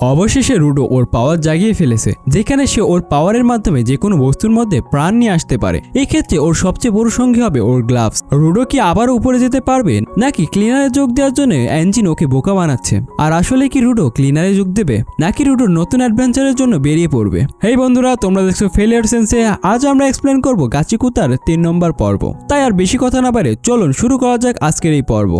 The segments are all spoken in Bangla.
অবশেষে রুডো ওর পাওয়ার জাগিয়ে ফেলেছে, যেখানে সে ওর পাওয়ারের মাধ্যমে যে কোনো বস্তুর মধ্যে প্রাণ নিয়ে আসতে পারে। এই ক্ষেত্রে ওর সবচেয়ে বড় সঙ্গী হবে ওর গ্লাভস। রুডো কি আবার উপরে যেতে পারবে, নাকি ক্লিনারে যোগ দেওয়ার জন্য এঞ্জিন ওকে বোকা বানাচ্ছে? আর আসলে কি রুডো ক্লিনারে যোগ দেবে, নাকি রুডো নতুন অ্যাডভেঞ্চারের জন্য বেরিয়ে পড়বে? হেই বন্ধুরা, তোমরা দেখছো ফেলিয়ার সেন্সে। আজ আমরা এক্সপ্লেন করব গাচিকুতার 3 নম্বর পর্ব। তাই আর বেশি কথা না বাড়ে চলুন শুরু করা যাক আজকের এই পর্ব।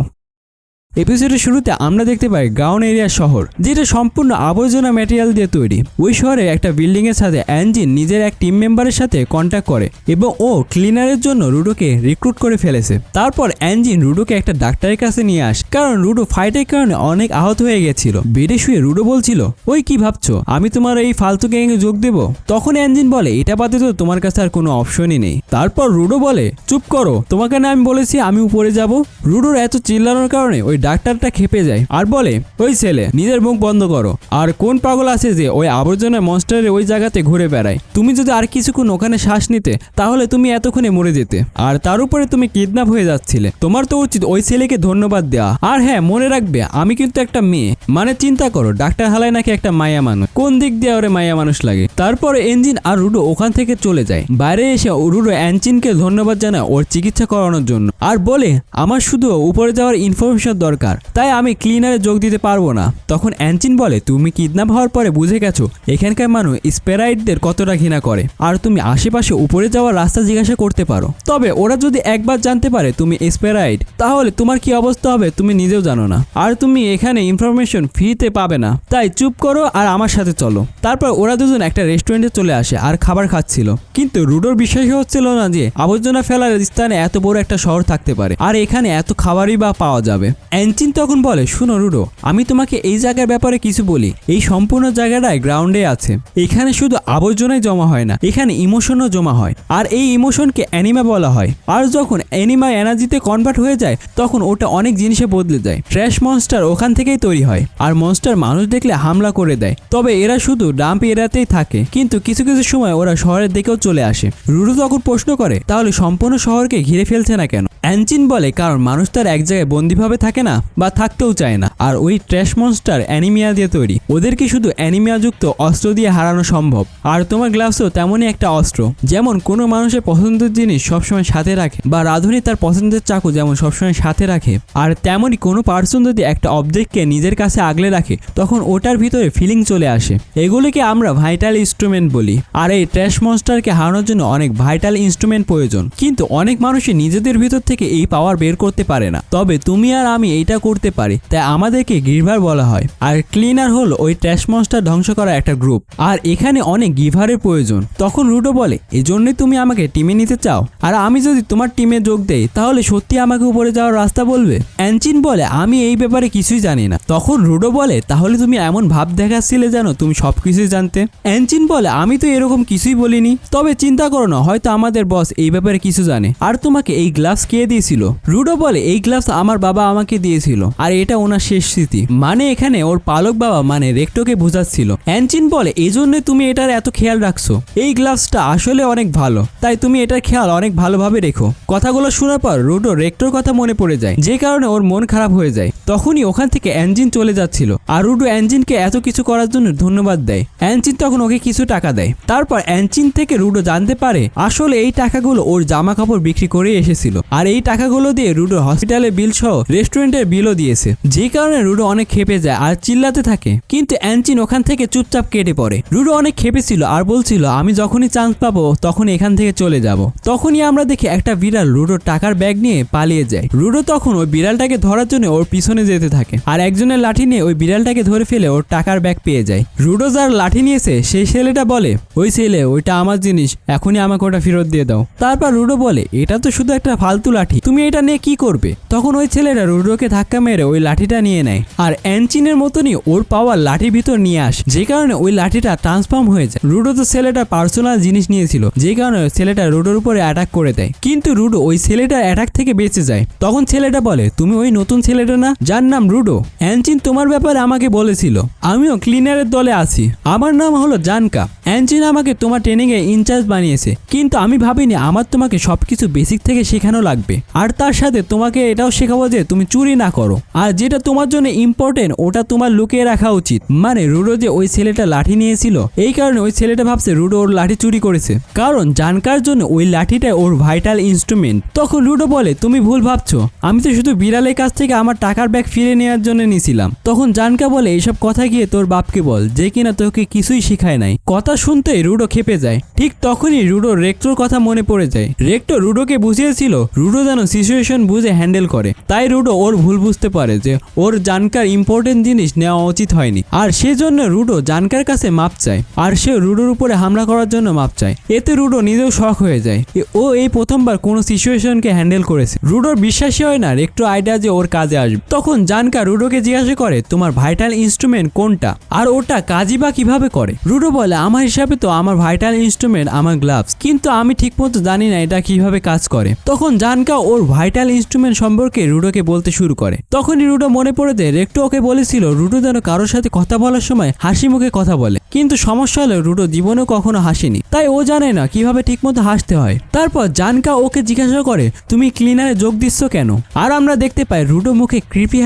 এপিসোডের শুরুতে আমরা দেখতে পাই গ্রাউন্ড এরিয়ার শহর, যেটা সম্পূর্ণ আবর্জনা ম্যাটেরিয়াল দিয়ে তৈরি। ওই শহরে একটা বিল্ডিং এর সাথে এঞ্জিন নিজের এক টিম মেম্বারের সাথে কন্ট্যাক্ট করে এবং ও ক্লিনারের জন্য রুডোকে রিক্রুট করে ফেলেছে। তারপর এঞ্জিন রুডোকে একটা ডাক্তারের কাছে নিয়ে আসে, কারণ রুডো ফাইটের কারণে অনেক আহত হয়ে গেছিল। বেডে শুয়ে রুডো বলছিল, ওই কি ভাবছো আমি তোমার এই ফালতু গ্যাংয়ে যোগ দেব? তখন এঞ্জিন বলে, এটা বাদে তো তোমার কাছে আর কোনো অপশনই নেই। তারপর রুডো বলে, চুপ করো, তোমাকে না আমি বলেছি আমি উপরে যাব? রুডোর এত চিল্লানোর কারণে ওই ডাক্তারটা খেপে যায় আর বলে, ওই ছেলে নিজের মুখ বন্ধ করো। আর কোন পাগল আছে যে ওই আবর্জনা মনস্টারের ওই জায়গাতে ঘুরে বেড়ায়? তুমি যদি আর কিছুক্ষণ ওখানে শ্বাস নিতে তাহলে তুমি এতক্ষণে মরে যেতে। আর তার উপরে তুমি কিডন্যাপ হয়ে যাচ্ছিলে। তোমার তো উচিত ওই ছেলেকে ধন্যবাদ দেওয়া। আর হ্যাঁ, মনে রাখবে আমি কিন্তু একটা মেয়ে। মানে চিন্তা করো, ডাক্তার হালাই নাকি একটা মায়া মানুষ। কোন দিক দিয়ে ওরে মায়া মানুষ লাগে? তারপর এঞ্জিন আর রুডো ওখান থেকে চলে যায়। বাইরে এসে রুডো এঞ্জিনকে ধন্যবাদ জানায় ওর চিকিৎসা করানোর জন্য, আর বলে আমার শুধু উপরে যাওয়ার ইনফরমেশন দরকার, তাই আমি ক্লিনারে যোগ দিতে পারবো না। তখন এঞ্জিন বলে, তুমি কিডন্যাপ হওয়ার পরে বুঝে গেছো এখানকার মানুষ স্পেরাইটদের কতটা ঘৃণা করে, আর তুমি আশেপাশে উপরে যাওয়ার রাস্তা জিজ্ঞাসা করতে পারো। তবে ওরা যদি একবার জানতে পারে তুমি স্পেরাইট, তাহলে তোমার কি অবস্থা হবে তুমি নিজেও জানো না। আর তুমি এখানে ইনফরমেশন ফ্রিতে পাবে না, তাই চুপ করো আর আমার সাথে চলো। তারপর ওরা দুজন একটা রেস্টুরেন্টে চলে আসে আর খাবার খাচ্ছিল। কিন্তু রুডোর বিশ্বাসই হচ্ছিল না যে আবর্জনা ফেলার স্থানে এত বড় একটা শহর থাকতে পারে, আর এখানে এত খাবারই বা পাওয়া যাবে। এঞ্জিন তখন বলে, শুনো রুডো, আমি তোমাকে এই জায়গার ব্যাপারে কিছু বলি। এই সম্পূর্ণ জায়গাটায় গ্রাউন্ডে আছে। এখানে শুধু আবর্জনাই জমা হয় না, এখানে ইমোশনও জমা হয়। আর এই ইমোশনকে অ্যানিমা বলা হয়। আর যখন অ্যানিমা এনার্জিতে কনভার্ট হয়ে যায় তখন ওটা অনেক জিনিসে বদলে যায়। ট্র্যাশ মনস্টার ওখান থেকেই তৈরি হয়। আর মনস্টার মানুষ দেখলে হামলা করে দেয়। তবে এরা শুধু ডাম্প এরিয়াতেই থাকে, কিন্তু কিছু কিছু সময় ওরা শহরের দিকেও চলে আসে। রুডো তখন প্রশ্ন করে, তাহলে সম্পূর্ণ শহরকে ঘিরে ফেলছে না কেন? এঞ্জিন বলে, কারণ মানুষ তার এক জায়গায় বন্দিভাবে থাকে না, বা থাকতেও চায় না। আর ওই ট্র্যাশ মনস্টার অ্যানিমিয়া দিয়ে তৈরি। ওদেরকে শুধু অ্যানিমিয়াযুক্ত অস্ত্র দিয়ে হারানো সম্ভব। আর তোমার গ্লাভসও তেমনই একটা অস্ত্র। যেমন কোনো মানুষের পছন্দের জিনিস সবসময় সাথে রাখে, বা রাঁধুনি তার পছন্দের চাকু যেমন সবসময় সাথে রাখে, আর তেমনই কোনো পার্সন যদি একটা অবজেক্টকে নিজের কাছে আগলে রাখে তখন ওটার ভিতরে ফিলিং চলে আসে। এগুলিকে আমরা ভাইটাল ইনস্ট্রুমেন্ট বলি। আর এই ট্র্যাশ মনস্টারকে হারানোর জন্য অনেক ভাইটাল ইনস্ট্রুমেন্ট প্রয়োজন, কিন্তু অনেক মানুষই নিজেদের ভিতর থেকে এই পাওয়ার বের করতে পারে না। তবে তুমি আর আমি এইটা করতে পারি, তাই আমাদেরকে গিভার বলা হয়। আর ক্লিনার হলো ওই ট্র্যাশ মনস্টার ধ্বংস করা একটা গ্রুপ, আর এখানে অনেক গিভারের প্রয়োজন। তখন রুডো বলে, এজন্যই তুমি আমাকে টিমে নিতে চাও? আর আমি যদি তোমার টিমে যোগ দেই তাহলে সত্যি আমাকে উপরে যাওয়ার রাস্তা বলবে? এঞ্জিন বলে, আমি এই ব্যাপারে কিছুই জানি না। তখন রুডো বলে, তাহলে তুমি এমন ভাব দেখাচ্ছিলে যেন তুমি সবকিছুই জানতে। এঞ্জিন বলে, আমি তো এরকম কিছুই বলিনি। তবে চিন্তা করো না, হয়তো আমাদের বস এই ব্যাপারে কিছু জানে। আর তোমাকে এই গ্লাভস কে দিয়েছিল? রুডো বলে, এই গ্লাভস আমার বাবা আমাকে দিয়েছিল, আর এটা ওনার শেষ স্মৃতি। মানে এখানে ওর পালক বাবা মানে রেক্টোকে বোঝাচ্ছিল। এঞ্জিন বলে, এই জন্য তুমি এটার এত খেয়াল রাখছো। এই গ্লাভসটা আসলে অনেক ভালো, তাই তুমি এটার খেয়াল অনেক ভালোভাবে রেখো। কথাগুলো শোনার পর রুডো রেক্টোর কথা মনে পড়ে যায়, যে কারণে ওর মন খারাপ হয়ে যায়। তখনই ওখান থেকে এঞ্জিন চলে যাচ্ছিল, আর রুডো এঞ্জিনকে এত কিছু করার জন্য ধন্যবাদ দেয়। এঞ্জিন তখন ওকে কিছু টাকা দেয়। তারপর এঞ্জিন থেকে রুডো জানতে পারে আসলে এই টাকাগুলো ওর জামা কাপড় বিক্রি করে এসেছিল, আর এই টাকাগুলো দিয়ে রুডো হসপিটালের বিল সহ রেস্টুরেন্টের বিলও দিয়েছে। যে কারণে রুডো অনেক খেপে যায় আর চিল্লাতে থাকে, কিন্তু এঞ্জিন ওখান থেকে চুপচাপ কেটে পড়ে। রুডো অনেক খেপেছিল আর বলছিল, আমি যখনই চান্স পাবো তখন এখান থেকে চলে যাব। তখনই আমরা দেখি একটা বিড়াল রুডোর টাকার ব্যাগ নিয়ে পালিয়ে যায়। রুডো তখন ওই বিড়ালটাকে ধরার জন্য ওর পিছনে যেতে থাকে, আর একজনের লাঠি নিয়ে ওই বিড়ালটাকে ধরে ফেলে ওর টাকার ব্যাগ পেয়ে যায়। রুডো যার লাঠি নিয়েছে সেই ছেলেটা বলে, ওই ছেলে ওইটা আমার জিনিস, এখনই আমাকে ওটা ফেরত দিয়ে দাও। তারপর রুডো বলে, এটা তো শুধু একটা ফালতু লাঠি, তুমি এটা নিয়ে কি করবে? তখন ওই ছেলেটা রুডোকে ধাক্কা মেরে ওই লাঠিটা নিয়ে নেয়, আর এঞ্জিনের মতনই ওর পাওয়ার লাঠির ভিতর নিয়ে আসে, যে কারণে ওই লাঠিটা ট্রান্সফর্ম হয়ে যায়। রুডো তো ছেলেটার পার্সোনাল জিনিস নিয়েছিল, যে কারণে ছেলেটা রুডোর উপরে অ্যাটাক করে দেয়, কিন্তু রুডো ওই ছেলেটার অ্যাটাক থেকে বেঁচে যায়। তখন ছেলেটা বলে, তুমি ওই নতুন ছেলেটা না যার নাম রুডো? এঞ্জিন তোমার ব্যাপারে আমাকে বলেছিল, আমিও ক্লিনারের দলে আছি, আমার নাম হলো জানকা। এঞ্জিন আমাকে তোমার ট্রেনিং এ ইনচার্জ বানিয়েছে, কিন্তু আমি ভাবিনি আমার তোমাকে সবকিছু বেসিক থেকে শেখানো লাগবে। রাখবে, আর তার সাথে তোমাকে এটাও শেখাবো যে তুমি চুরি না করো, আর যেটা তোমার জন্য ইম্পর্টেন্ট ওটা তোমার লুকিয়ে রাখা উচিত। মানে রুডো যে ওই ছেলেটা লাঠি নিয়েছিল, এই কারণে ওই ছেলেটা ভাবছে রুডো ওর লাঠি চুরি করেছে, কারণ জানকার জন্য ওই লাঠিটা ওর ভাইটাল ইনস্ট্রুমেন্ট। তখন রুডো বলে তুমি ভুল ভাবছো, আমি তো শুধু বিড়ালের কাছ থেকে আমার টাকার ব্যাগ ফিরে নেওয়ার জন্য নিয়েছিলাম। তখন জানকা বলে এইসব কথা গিয়ে তোর বাপকে বল, যে কিনা তোকে কিছুই শিখায় নাই। কথা শুনতেই রুডো খেপে যায়। ঠিক তখনই রুডো রেক্টর কথা মনে পড়ে যায়। রেক্টর রুডোকে বুঝিয়েছিল রুডো যেন সিচুয়েশন বুঝে হ্যান্ডেল করে, তাই রুডো ওর ভুল বুঝতে পারে যে ওর জানকার ইম্পর্টেন্ট জিনিস নেওয়া উচিত হয়নি, আর সেজন্য রুডো জানকার কাছে মাপ চায়, আর সে রুডোর উপরে হামলা করার জন্য মাপ চায়। এতে রুডো নিজেও শক হয়ে যায়, ও এই প্রথমবার কোনো সিচুয়েশনকে হ্যান্ডেল করেছে। রুডোর বিশ্বাসই হয় না রেক্টর আইডিয়া যে ওর কাজে আসবে। তখন জানকা রুডোকে জিজ্ঞাসা করে তোমার ভাইটাল ইনস্ট্রুমেন্ট কোনটা, আর ওটা কাজই বা কিভাবে করে। রুডো বলে আমার হিসাবে তো আমার ভাইটাল ইনস্ট্রুমেন্ট আমার গ্লাভস, কিন্তু আমি ঠিকমতো জানি না এটা কিভাবে কাজ করে। তখন জানকা ওর ভাইটাল ইনস্ট্রুমেন্ট সম্পর্কে রুডোকে বলতে শুরু করে। তখনই রুডো মনে পড়ে যে রেক্টর ওকে বলেছিল রুডো যেন কারোর সাথে কথা বলার সময় হাসি মুখে কথা বলে, কিন্তু সমস্যা হলো রুডো জীবনেও কখনো হাসেনি, তাই ও জানে না কিভাবে ঠিকমতো হাসতে হয়। তারপর জানকা ওকে জিজ্ঞাসা করে তুমি ক্লিনারে যোগ দিচ্ছ কেন, আর আমরা দেখতে পাই রুডো মুখে কৃপি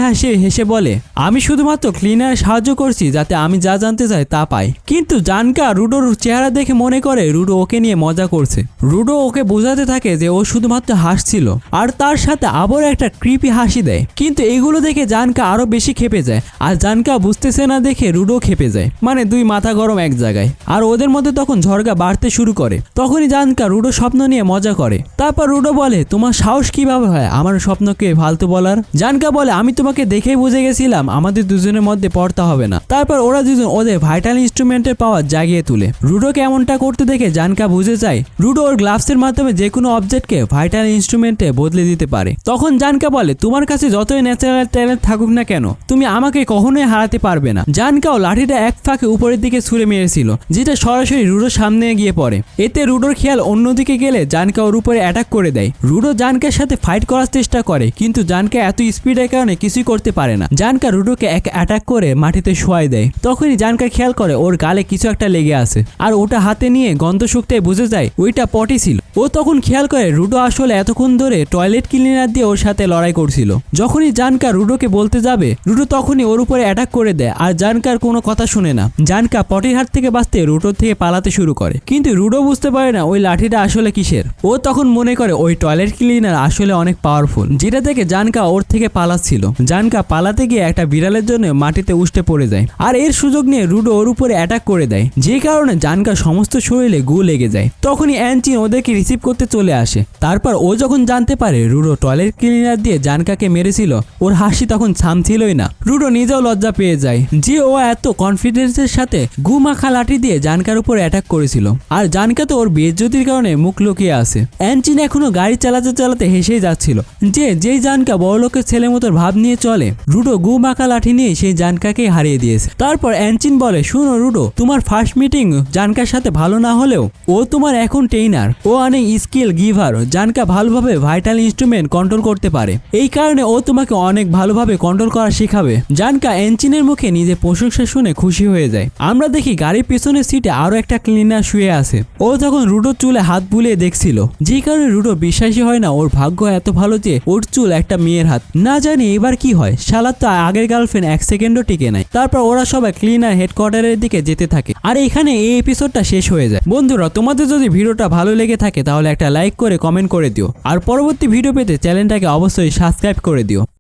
হেসে বলে আমি শুধুমাত্র ক্লিনারে সাহায্য করছি যাতে আমি যা জানতে চাই তা পাই। কিন্তু জানকা রুডোর চেহারা দেখে মনে করে রুডো ওকে নিয়ে মজা করছে। রুডো ওকে বোঝাতে থাকে যে ও শুধুমাত্র হাসছিল, আর তার সাথে আবার একটা কৃপি হাসি দেয়। কিন্তু এগুলো দেখে জানকা আরো বেশি খেপে যায়, আর জানকা বুঝতেছে না দেখে রুডো খেপে যায়। মানে দুই মাথা গরম এক জায়গায়, আর ওদের মধ্যে তখন ঝড়গা বাড়তে শুরু করে। তখনই জানকা রুডো স্বপ্ন নিয়ে মজা করে। তারপর রুডো বলে তোমার সাহস কিভাবে হয় আমার স্বপ্নকে ফালতু বলার। জানকা বলে আমি তোমাকে দেখেই বুঝে গেছিলাম আমাদের দুজনের মধ্যে পড়তে হবে না। তারপর ওরা দুজন ওদের ভাইটাল ইনস্ট্রুমেন্টের পাওয়ার জাগিয়ে তুলে। রুডোকে এমনটা করতে দেখে জানকা বুঝে যায় রুডো ওর গ্লাভসের মাধ্যমে যে কোনো অবজেক্টকে ভাইটাল ইনস্ট্রুমেন্টে বদলে দিতে পারে। তখন জানকা বলে তোমার কাছে যতই ন্যাচারাল ট্যালেন্ট থাকুক না কেন তুমি আমাকে কখনোই হারাতে পারবে না। জানকাও লাঠিটা এক ফাঁকে উপরের দিকে ছুঁড়ে মেরেছিল, যেটা সরাসরি রুডোর সামনে গিয়ে পড়ে। এতে রুডোর খেয়াল অন্যদিকে গেলে জানকা ওর উপরে অ্যাটাক করে দেয়। রুডো জানকার সাথে ফাইট করার চেষ্টা করে, কিন্তু জানকা এত স্পিডের কারণে কিছুই করতে পারে না। জানকা রুডোকে এক অ্যাটাক করে মাটিতে শোয়াই দেয়। তখনই জানকা খেয়াল করে ওর গালে কিছু একটা লেগে আছে, আর ওটা হাতে নিয়ে গন্ধ শুকতে বুঝে যায় ওইটা পটি ছিল। ও তখন খেয়াল করে রুডো আসলে এতক্ষণ ধরে টয়লেট ক্লিনার দিয়ে ওর সাথে লড়াই করছিল। যখনই জানকা রুডোকে বলতে যাবে রুডো তখনই ওর উপরে অ্যাটাক করে দেয়, আর জানকার কোনো কথা শুনে না। জানকা পটির হাত থেকে বাঁচতে রুডোর থেকে পালাতে শুরু করে, কিন্তু রুডো বুঝতে পারে না ওই লাঠিটা আসলে কিসের। ও তখন মনে করে ওই টয়লেট ক্লিনার আসলে অনেক পাওয়ারফুল, যেটা থেকে জানকা ওর থেকে পালাচ্ছিল। জানকা পালাতে গিয়ে একটা বিড়ালের জন্য মাটিতে উষ্টে পড়ে যায়, আর এর সুযোগ নিয়ে রুডো ওর উপরে অ্যাটাক করে দেয়, যে কারণে জানকা সমস্ত শরীরে গু লেগে যায়। তখনই অ্যানচিন ওদেরকে রিসিভ করতে চলে আসে। তারপর ও যখন জানতে পারে রুডো টয়লেট ক্লিনার দিয়ে জানকাকে মেরেছিল, ওর হাসি তখন থামছিলই না। রুডো নিজেও লজ্জা পেয়ে যায় যে ও এত কনফিডেন্সের সাথে গু মাখা লাঠি দিয়ে জানকার উপর অ্যাটাক করেছিল, আর জানকা তো ওর বেইজ্জতির কারণে মুখ লুকিয়ে আছে। অ্যানচিন এখনো গাড়ি চালাতে চালাতে হেসেই যাচ্ছিল যে যেই জানকা বড়লোকের ছেলে মতো ভাব নিয়ে চলে, রুডো গু মাখা লাঠি নিয়ে সেই জানকাকে হারিয়ে দিয়েছে। তারপর অ্যানচিন বলে শুনো রুডো, তোমার ফার্স্ট মিটিং জানকার সাথে ভালো না হলেও ও তোমার এখন ট্রেনার, ও অনেক স্কিল গিভার। জানকা ভালোভাবে ভাইটাল ইনস্ট্রুমেন্ট কন্ট্রোল করতে পারে, এই কারণে ও তোমাকে অনেক ভালোভাবে কন্ট্রোল করা শেখাবে। জানকা অ্যানচিনের মুখে নিজের প্রশংসা শুনে খুশি হয়ে যায়। আমরা দেখি গাড়ির পেছনের সিটে আরো একটা ক্লিনার শুয়ে আছে। ও তখন রুডোর চুলে হাত বুলিয়ে দেখছিল, যে কারণে রুডো বিশ্বাসই হয় না ওর ভাগ্য এত ভালো যে ওর চুল একটা মেয়ের হাত। না জানি এবার কি হয়, শালার তো আগের গার্লফ্রেন্ড এক সেকেন্ডও টিকে নাই। তারপর ওরা সবাই ক্লিনার হেডকোয়ার্টারের দিকে যেতে থাকে, আর এখানে এই এপিসোডটা শেষ হয়ে যায়। বন্ধুরা তোমাদের যদি ভিডিওটা ভালো লেগে থাকে তাহলে একটা লাইক করে কমেন্ট করে দিও, আর পরবর্তী ভিডিও পেতে চ্যানেলটাকে অবশ্যই সাবস্ক্রাইব করে দিও।